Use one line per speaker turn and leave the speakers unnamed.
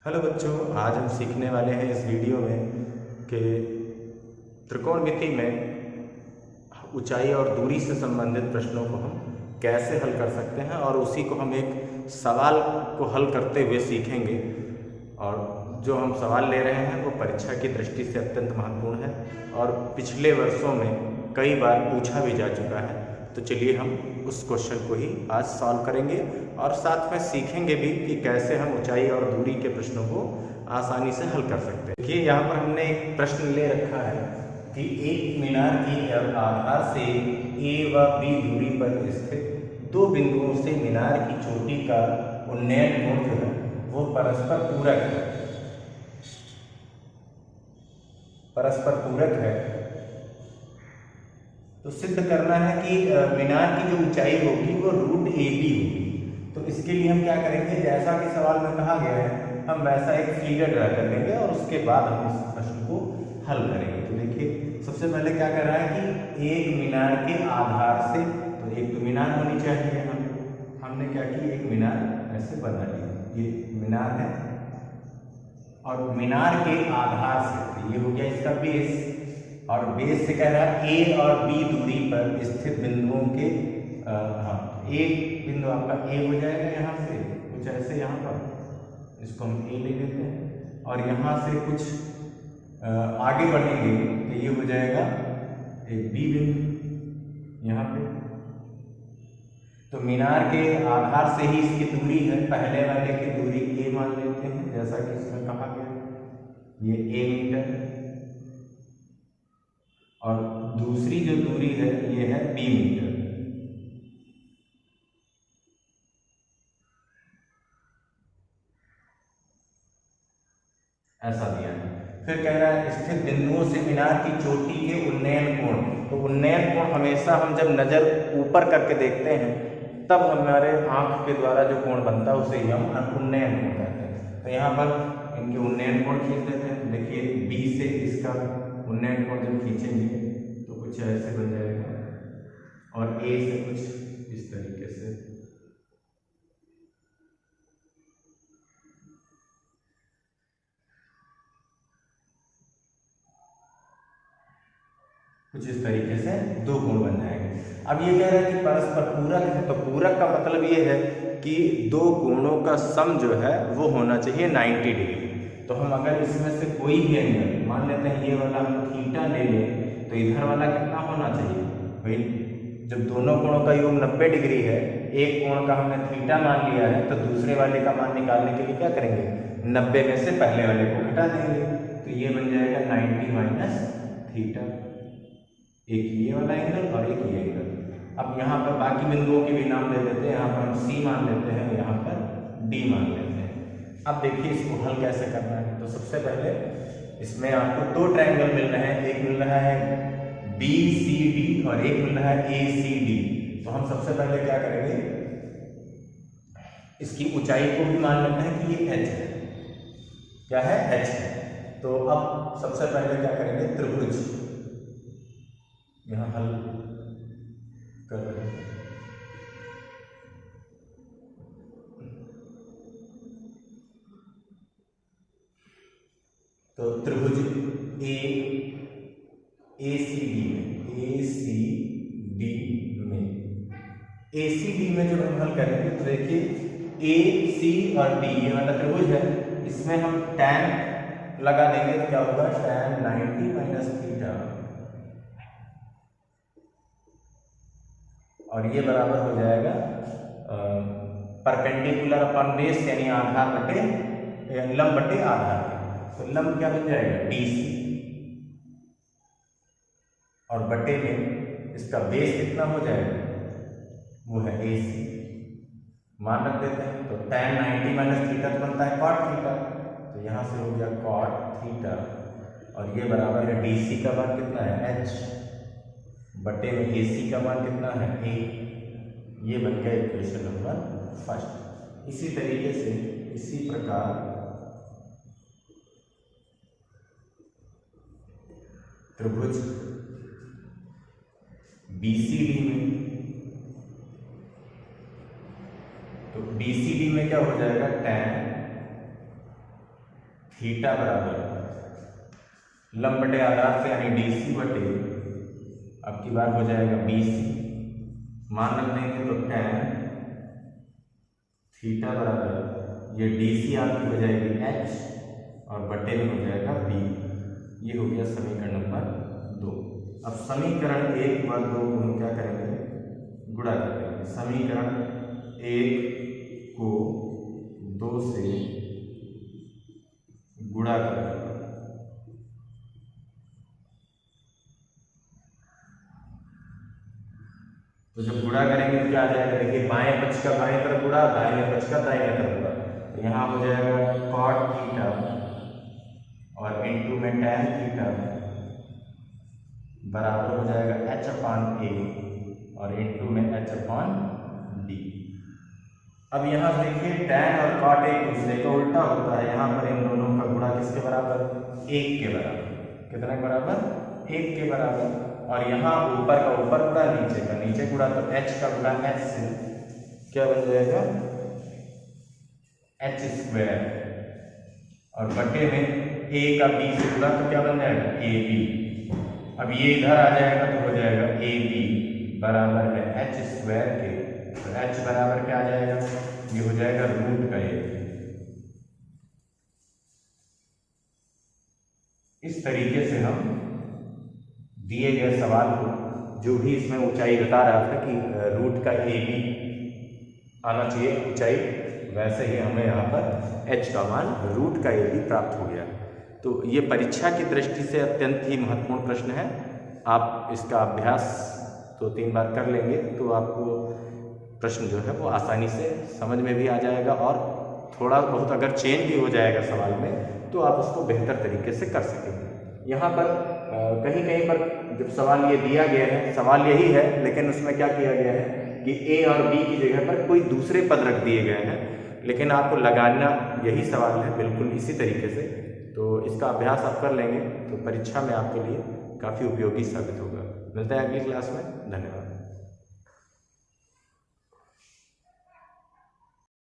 Hello बच्चों, आज हम सीखने वाले हैं इस वीडियो में कि त्रिकोणमिति में ऊंचाई और दूरी से संबंधित प्रश्नों को हम कैसे हल कर सकते हैं और उसी को हम एक सवाल को हल करते हुए सीखेंगे। और जो हम सवाल ले रहे हैं वो परीक्षा की दृष्टि से अत्यंत महत्वपूर्ण है और पिछले वर्षों में कई बार पूछा भी जा चुका है। तो चलिए हम उस क्वेश्चन को ही आज सॉल्व करेंगे और साथ में सीखेंगे भी कि कैसे हम ऊंचाई और दूरी के प्रश्नों को आसानी से हल कर सकते हैं। देखिए, यहाँ पर हमने एक प्रश्न ले रखा है कि एक मीनार की आधार से ए व बी दूरी पर स्थित दो बिंदुओं से मीनार की चोटी का उन्नयन कोण जो है वो परस्पर पूरक है। तो सिद्ध करना है कि मीनार की जो ऊंचाई होगी वो √AB होगी। तो इसके लिए हम क्या करेंगे, जैसा कि सवाल में कहा गया है हम वैसा एक फिगर ड्रा कर लेंगे और उसके बाद हम इस प्रश्न को हल करेंगे। तो देखिए, सबसे पहले क्या कर रहा है कि एक मीनार के आधार से, तो एक तो मीनार होनी चाहिए, हमने क्या किया, एक मीनार ऐसे बना लिया, ये मीनार है और मीनार के आधार से, तो ये हो गया इसका बेस, और बेस से कह रहा है ए और बी दूरी पर स्थित बिंदुओं के एक बिंदु आपका ए हो जाएगा यहाँ से कुछ ऐसे, यहाँ पर इसको हम ए ले लेते हैं, और यहाँ से कुछ आगे बढ़ेंगे तो ये हो जाएगा एक बी बिंदु यहाँ पे। तो मीनार के आधार से ही इसकी दूरी है, पहले वाले की दूरी ए मान लेते हैं जैसा कि इसमें कहा गया, ये ए मीटर, और दूसरी जो दूरी है ये है बी मीटर। ऐसा दिया है। फिर कह रहा है स्थित बिंदुओं से मीनार की चोटी के उन्नयन कोण। तो उन्नयन कोण हमेशा हम जब नजर ऊपर करके देखते हैं तब हमारे आंख के द्वारा जो कोण बनता है उसे ही हम उन्नयन कोण कहते हैं। तो यहाँ पर इनके उन्नयन कोण खींच देते हैं। देखिए, बी से इसका उन्नयन कोण जब खींचेंगे तो कुछ ऐसे बन जाएगा, और ए से कुछ इस तरीके से। कुछ इस तरीके से दो कोण बन जाएंगे। अब ये कह रहा है कि परस्पर पूरक है, तो पूरक का मतलब ये है कि दो कोणों का सम जो है वो होना चाहिए 90 डिग्री। तो हम अगर इसमें से कोई भी एंगल मान लेते हैं, ये वाला हम थीटा ले लें, तो इधर वाला कितना होना चाहिए भाई, जब दोनों कोणों का योग 90 डिग्री है, एक कोण का हमने थीटा मान लिया है, तो दूसरे वाले का मान निकालने के लिए क्या करेंगे, 90 में से पहले वाले को घटा देंगे। तो ये बन जाएगा 90 माइनस थीटा, एक ये वाला एंगल और एक ये एंगल। अब यहाँ पर बाकी बिंदुओं के भी नाम ले लेते हैं, यहाँ पर हम C मान लेते हैं, यहाँ पर D मान लेते हैं। अब देखिए इसको हल कैसे करना है। तो सबसे पहले इसमें आपको दो ट्रायंगल मिल रहे हैं, एक मिल रहा है BCD और एक मिल रहा है ACD। तो हम सबसे पहले क्या करेंगे, इसकी ऊंचाई को भी मान लेते हैं कि ये H है, क्या है, H है। तो अब सबसे पहले क्या करेंगे, त्रिभुज यहाँ हल कर रहे हैं। तो त्रिभुज ACD में जब हम हल करेंगे तो देखिए AC और D ये वाला त्रिभुज है, इसमें हम tan लगा देंगे तो क्या होगा, tan 90 माइनस थीटा, और ये बराबर हो जाएगा परपेंडिकुलर अपॉन बेस, यानी आधार बटे लंब बटे आधार। तो लंब क्या बन जाएगा, BC, और बटे में इसका बेस कितना हो जाएगा, वो है AC, मान रख देते हैं। तो tan 90 माइनस थीटा तो बनता है cot थीटा, तो यहाँ से हो गया cot थीटा, और ये बराबर है DC का मान कितना है, H, बटे में AC का मान कितना है, A। ये बन गया इक्वेशन नंबर फर्स्ट। इसी तरीके से इसी प्रकार त्रिभुज BCD में, तो BCD में क्या हो जाएगा, tan थीटा बराबर लंब बटे आधार से यानी DC बटे, अब की बार हो जाएगा BC, मान रख देंगे तो tan थीटा बराबर ये DC आपकी हो जाएगी H और बटे में हो जाएगा B। ये हो गया समीकरण नंबर 2। अब समीकरण 1 व 2 को हम क्या करेंगे, गुणा कर देंगे। समीकरण 1 को 2 से गुणा कर देंगे। तो जब गुणा करेंगे तो क्या आ जाएगा, देखिए बाएं पक्ष का बाएं तरफ गुणा, दाहिने पक्ष का दाहिने तरफ गुणा। तो यहाँ हो जाएगा cot थीटा और इनटू में tan थीटा बराबर हो जाएगा H/A और इनटू में H/D। अब यहाँ देखिए tan और cot एक दूसरे का उल्टा होता है, यहाँ पर इन दोनों का गुणा किसके बराबर, 1 के बराबर। कितने के बराबर, 1 के बराबर। और यहाँ ऊपर का ऊपर गुणा, नीचे का नीचे गुणा, तो H का गुणा H से क्या बन जाएगा, H² और बटे में A का B से गुणा तो क्या बन जाएगा, AB। अब ये इधर आ जाएगा तो हो जाएगा AB बराबर है H² के, तो H बराबर क्या आ जाएगा, ये हो जाएगा रूट का AB। इस तरीके से हम दिए गए सवाल को, जो भी इसमें ऊंचाई बता रहा था कि रूट का AB आना चाहिए ऊंचाई, वैसे ही हमें यहाँ पर H का मान रूट का AB प्राप्त हो गया। तो ये परीक्षा की दृष्टि से अत्यंत ही महत्वपूर्ण प्रश्न है। आप इसका अभ्यास 2-3 बार कर लेंगे तो आपको प्रश्न जो है वो आसानी से समझ में भी आ जाएगा, और थोड़ा बहुत अगर चेंज भी हो जाएगा सवाल में तो आप उसको बेहतर तरीके से कर सकेंगे। यहाँ पर कहीं कहीं पर जब सवाल ये दिया गया है, सवाल यही है लेकिन उसमें क्या किया गया है कि A और B की जगह पर कोई दूसरे पद रख दिए गए हैं, लेकिन आपको लगाना यही सवाल है बिल्कुल इसी तरीके से। तो इसका अभ्यास आप कर लेंगे तो परीक्षा में आपके लिए काफ़ी उपयोगी साबित होगा। मिलते हैं अगली क्लास में, धन्यवाद।